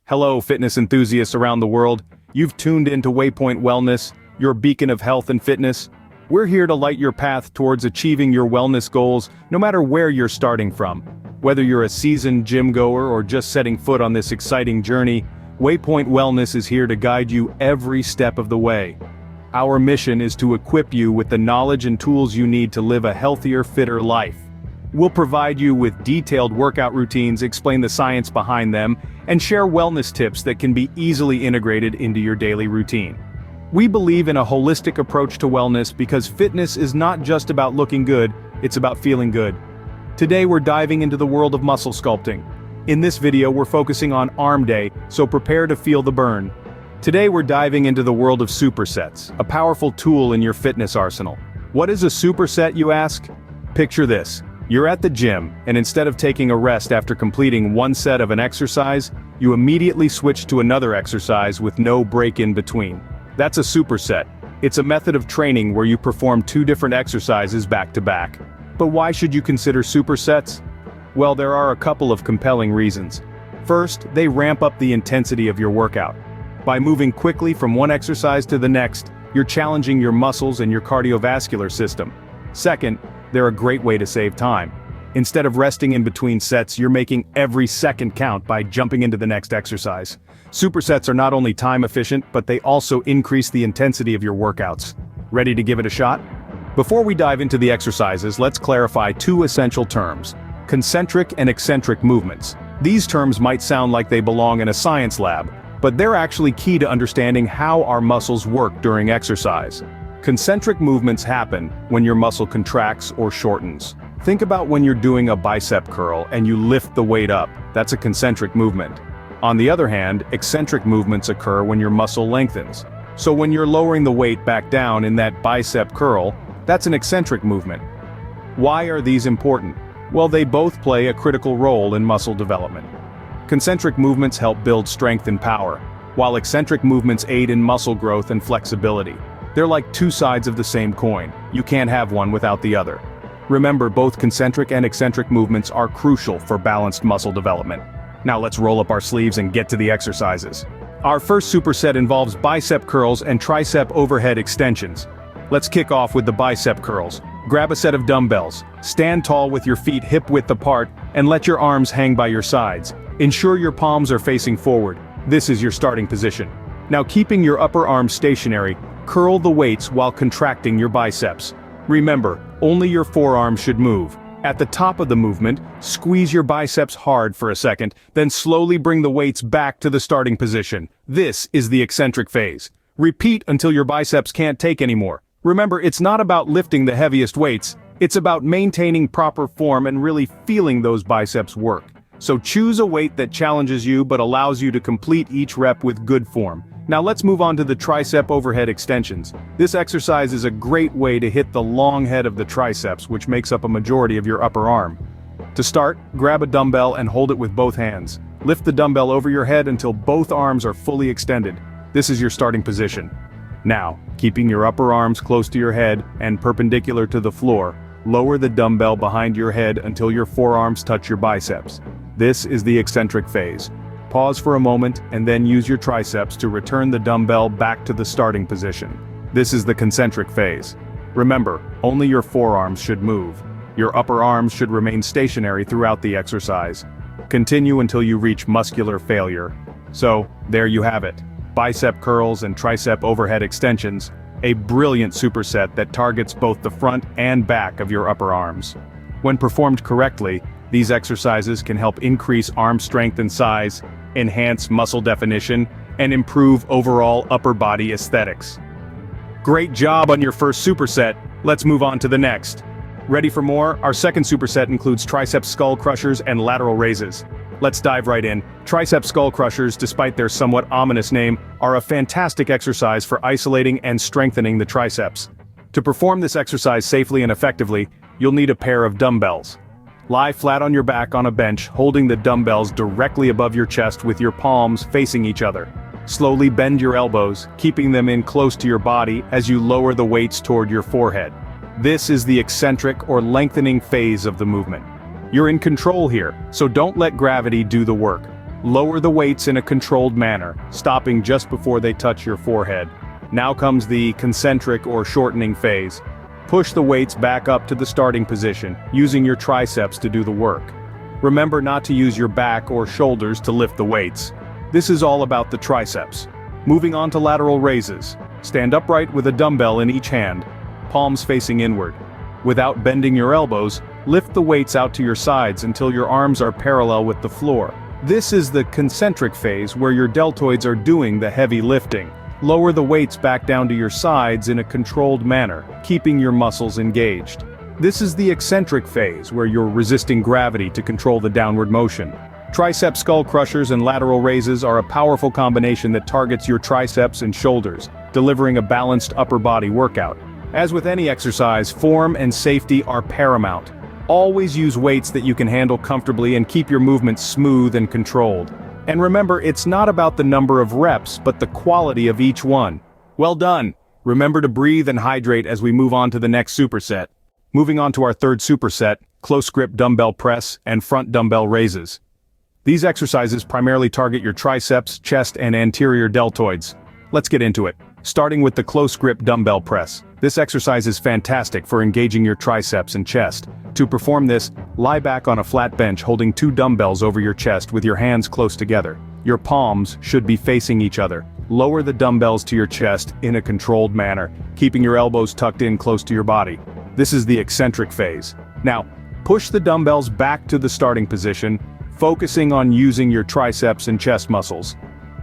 Hello, fitness enthusiasts around the world. You've tuned into Waypoint Wellness, your beacon of health and fitness. We're here to light your path towards achieving your wellness goals, no matter where you're starting from. Whether you're a seasoned gym goer or just setting foot on this exciting journey, Waypoint Wellness is here to guide you every step of the way. Our mission is to equip you with the knowledge and tools you need to live a healthier, fitter life. We'll provide you with detailed workout routines, explain the science behind them, and share wellness tips that can be easily integrated into your daily routine. We believe in a holistic approach to wellness because fitness is not just about looking good, it's about feeling good. Today we're diving into the world of muscle sculpting. In this video we're focusing on arm day, so prepare to feel the burn. Today we're diving into the world of supersets, a powerful tool in your fitness arsenal. What is a superset, you ask? Picture this. You're at the gym, and instead of taking a rest after completing one set of an exercise, you immediately switch to another exercise with no break in between. That's a superset. It's a method of training where you perform two different exercises back to back. But why should you consider supersets? Well, there are a couple of compelling reasons. First, they ramp up the intensity of your workout. By moving quickly from one exercise to the next, you're challenging your muscles and your cardiovascular system. Second, they're a great way to save time. Instead of resting in between sets, you're making every second count by jumping into the next exercise. Supersets are not only time efficient, but they also increase the intensity of your workouts. Ready to give it a shot? Before we dive into the exercises, let's clarify two essential terms: concentric and eccentric movements. These terms might sound like they belong in a science lab, but they're actually key to understanding how our muscles work during exercise. Concentric movements happen when your muscle contracts or shortens. Think about when you're doing a bicep curl and you lift the weight up. That's a concentric movement. On the other hand, eccentric movements occur when your muscle lengthens. So when you're lowering the weight back down in that bicep curl, that's an eccentric movement. Why are these important? Well, they both play a critical role in muscle development. Concentric movements help build strength and power, while eccentric movements aid in muscle growth and flexibility. They're like two sides of the same coin. You can't have one without the other. Remember, both concentric and eccentric movements are crucial for balanced muscle development. Now let's roll up our sleeves and get to the exercises. Our first superset involves bicep curls and tricep overhead extensions. Let's kick off with the bicep curls. Grab a set of dumbbells, stand tall with your feet hip-width apart, and let your arms hang by your sides. Ensure your palms are facing forward. This is your starting position. Now, keeping your upper arms stationary, curl the weights while contracting your biceps. Remember, only your forearms should move. At the top of the movement, squeeze your biceps hard for a second, then slowly bring the weights back to the starting position. This is the eccentric phase. Repeat until your biceps can't take anymore. Remember, it's not about lifting the heaviest weights, it's about maintaining proper form and really feeling those biceps work. So choose a weight that challenges you but allows you to complete each rep with good form. Now let's move on to the tricep overhead extensions. This exercise is a great way to hit the long head of the triceps, which makes up a majority of your upper arm. To start, grab a dumbbell and hold it with both hands. Lift the dumbbell over your head until both arms are fully extended. This is your starting position. Now, keeping your upper arms close to your head and perpendicular to the floor, lower the dumbbell behind your head until your forearms touch your biceps. This is the eccentric phase. Pause for a moment and then use your triceps to return the dumbbell back to the starting position. This is the concentric phase. Remember, only your forearms should move. Your upper arms should remain stationary throughout the exercise. Continue until you reach muscular failure. So, there you have it. Bicep curls and tricep overhead extensions, a brilliant superset that targets both the front and back of your upper arms. When performed correctly, these exercises can help increase arm strength and size, enhance muscle definition, and improve overall upper body aesthetics. Great job on your first superset. Let's move on to the next. Ready for more? Our second superset includes tricep skull crushers and lateral raises. Let's dive right in. Tricep skull crushers, despite their somewhat ominous name, are a fantastic exercise for isolating and strengthening the triceps. To perform this exercise safely and effectively, you'll need a pair of dumbbells. Lie flat on your back on a bench, holding the dumbbells directly above your chest with your palms facing each other. Slowly bend your elbows, keeping them in close to your body as you lower the weights toward your forehead. This is the eccentric or lengthening phase of the movement. You're in control here, so don't let gravity do the work. Lower the weights in a controlled manner, stopping just before they touch your forehead. Now comes the concentric or shortening phase. Push the weights back up to the starting position, using your triceps to do the work. Remember not to use your back or shoulders to lift the weights. This is all about the triceps. Moving on to lateral raises. Stand upright with a dumbbell in each hand, palms facing inward. Without bending your elbows, lift the weights out to your sides until your arms are parallel with the floor. This is the concentric phase where your deltoids are doing the heavy lifting. Lower the weights back down to your sides in a controlled manner, keeping your muscles engaged. This is the eccentric phase where you're resisting gravity to control the downward motion. Tricep skull crushers and lateral raises are a powerful combination that targets your triceps and shoulders, delivering a balanced upper body workout. As with any exercise, form and safety are paramount. Always use weights that you can handle comfortably and keep your movements smooth and controlled. And remember, it's not about the number of reps, but the quality of each one. Well done! Remember to breathe and hydrate as we move on to the next superset. Moving on to our third superset, close grip dumbbell press and front dumbbell raises. These exercises primarily target your triceps, chest, and anterior deltoids. Let's get into it. Starting with the close grip dumbbell press. This exercise is fantastic for engaging your triceps and chest. To perform this, lie back on a flat bench holding 2 dumbbells over your chest with your hands close together. Your palms should be facing each other. Lower the dumbbells to your chest in a controlled manner, keeping your elbows tucked in close to your body. This is the eccentric phase. Now, push the dumbbells back to the starting position, focusing on using your triceps and chest muscles.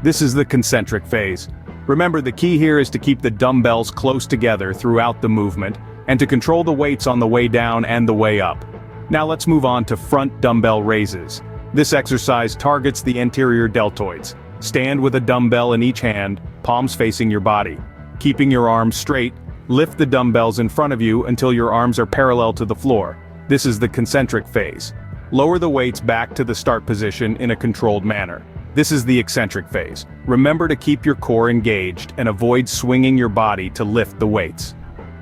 This is the concentric phase. Remember, the key here is to keep the dumbbells close together throughout the movement, and to control the weights on the way down and the way up. Now let's move on to front dumbbell raises. This exercise targets the anterior deltoids. Stand with a dumbbell in each hand, palms facing your body. Keeping your arms straight, lift the dumbbells in front of you until your arms are parallel to the floor. This is the concentric phase. Lower the weights back to the start position in a controlled manner. This is the eccentric phase. Remember to keep your core engaged and avoid swinging your body to lift the weights.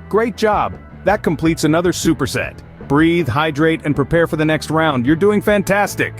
Great job! That completes another superset. Breathe, hydrate, and prepare for the next round. You're doing fantastic!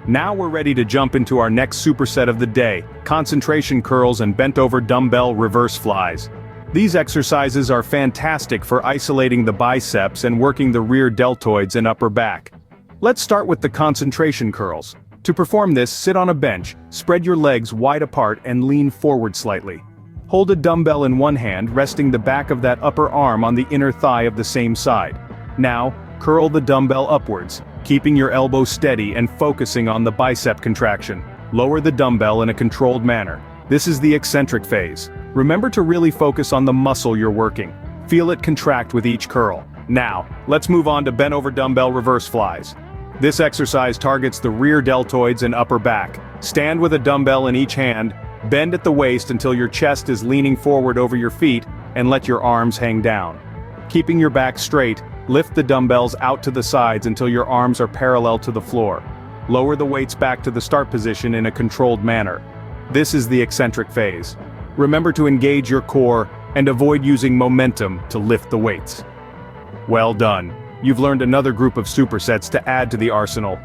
Now we're ready to jump into our next superset of the day, concentration curls and bent-over dumbbell reverse flies. These exercises are fantastic for isolating the biceps and working the rear deltoids and upper back. Let's start with the concentration curls. To perform this, sit on a bench, spread your legs wide apart and lean forward slightly. Hold a dumbbell in one hand, resting the back of that upper arm on the inner thigh of the same side. Now, curl the dumbbell upwards, keeping your elbow steady and focusing on the bicep contraction. Lower the dumbbell in a controlled manner. This is the eccentric phase. Remember to really focus on the muscle you're working. Feel it contract with each curl. Now, let's move on to bent over dumbbell reverse flies. This exercise targets the rear deltoids and upper back. Stand with a dumbbell in each hand, bend at the waist until your chest is leaning forward over your feet, and let your arms hang down. Keeping your back straight, lift the dumbbells out to the sides until your arms are parallel to the floor. Lower the weights back to the start position in a controlled manner. This is the eccentric phase. Remember to engage your core and avoid using momentum to lift the weights. Well done. You've learned another group of supersets to add to the arsenal.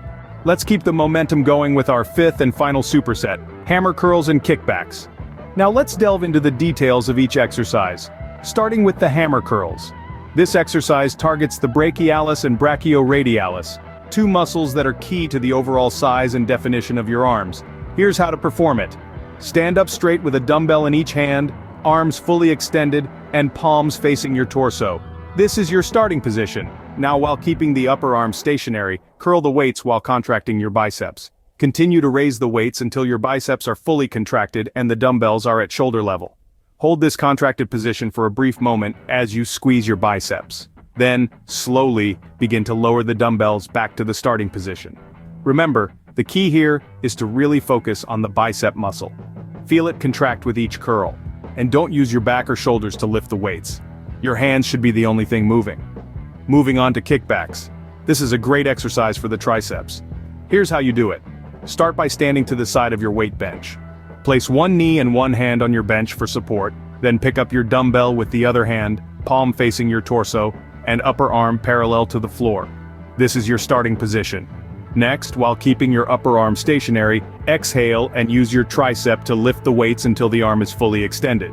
Let's keep the momentum going with our fifth and final superset, hammer curls and kickbacks. Now let's delve into the details of each exercise, starting with the hammer curls. This exercise targets the brachialis and brachioradialis, 2 muscles that are key to the overall size and definition of your arms. Here's how to perform it. Stand up straight with a dumbbell in each hand, arms fully extended, and palms facing your torso. This is your starting position. Now, while keeping the upper arm stationary, curl the weights while contracting your biceps. Continue to raise the weights until your biceps are fully contracted and the dumbbells are at shoulder level. Hold this contracted position for a brief moment as you squeeze your biceps. Then, slowly, begin to lower the dumbbells back to the starting position. Remember, the key here is to really focus on the bicep muscle. Feel it contract with each curl. And don't use your back or shoulders to lift the weights. Your hands should be the only thing moving. Moving on to kickbacks. This is a great exercise for the triceps. Here's how you do it. Start by standing to the side of your weight bench. Place one knee and one hand on your bench for support, then pick up your dumbbell with the other hand, palm facing your torso, and upper arm parallel to the floor. This is your starting position. Next, while keeping your upper arm stationary, exhale and use your tricep to lift the weights until the arm is fully extended.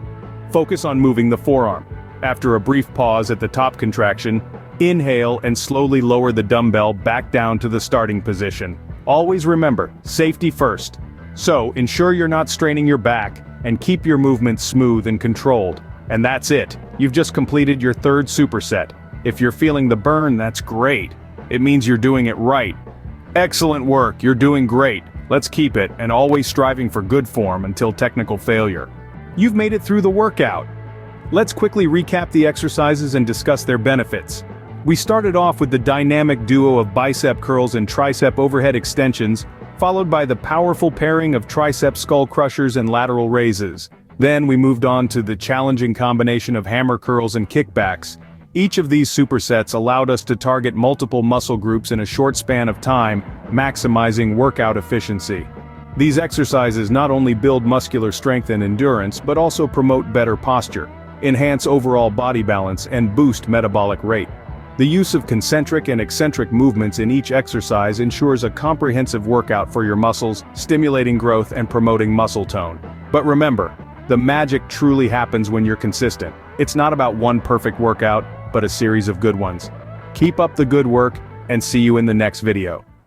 Focus on moving the forearm. After a brief pause at the top contraction, inhale and slowly lower the dumbbell back down to the starting position. Always remember, safety first. So, ensure you're not straining your back, and keep your movements smooth and controlled. And that's it. You've just completed your third superset. If you're feeling the burn, that's great. It means you're doing it right. Excellent work, you're doing great. Let's keep it, and always striving for good form until technical failure. You've made it through the workout. Let's quickly recap the exercises and discuss their benefits. We started off with the dynamic duo of bicep curls and tricep overhead extensions, followed by the powerful pairing of tricep skull crushers and lateral raises. Then we moved on to the challenging combination of hammer curls and kickbacks. Each of these supersets allowed us to target multiple muscle groups in a short span of time, maximizing workout efficiency. These exercises not only build muscular strength and endurance but also promote better posture, enhance overall body balance, and boost metabolic rate. The use of concentric and eccentric movements in each exercise ensures a comprehensive workout for your muscles, stimulating growth and promoting muscle tone. But remember, the magic truly happens when you're consistent. It's not about one perfect workout, but a series of good ones. Keep up the good work, and see you in the next video.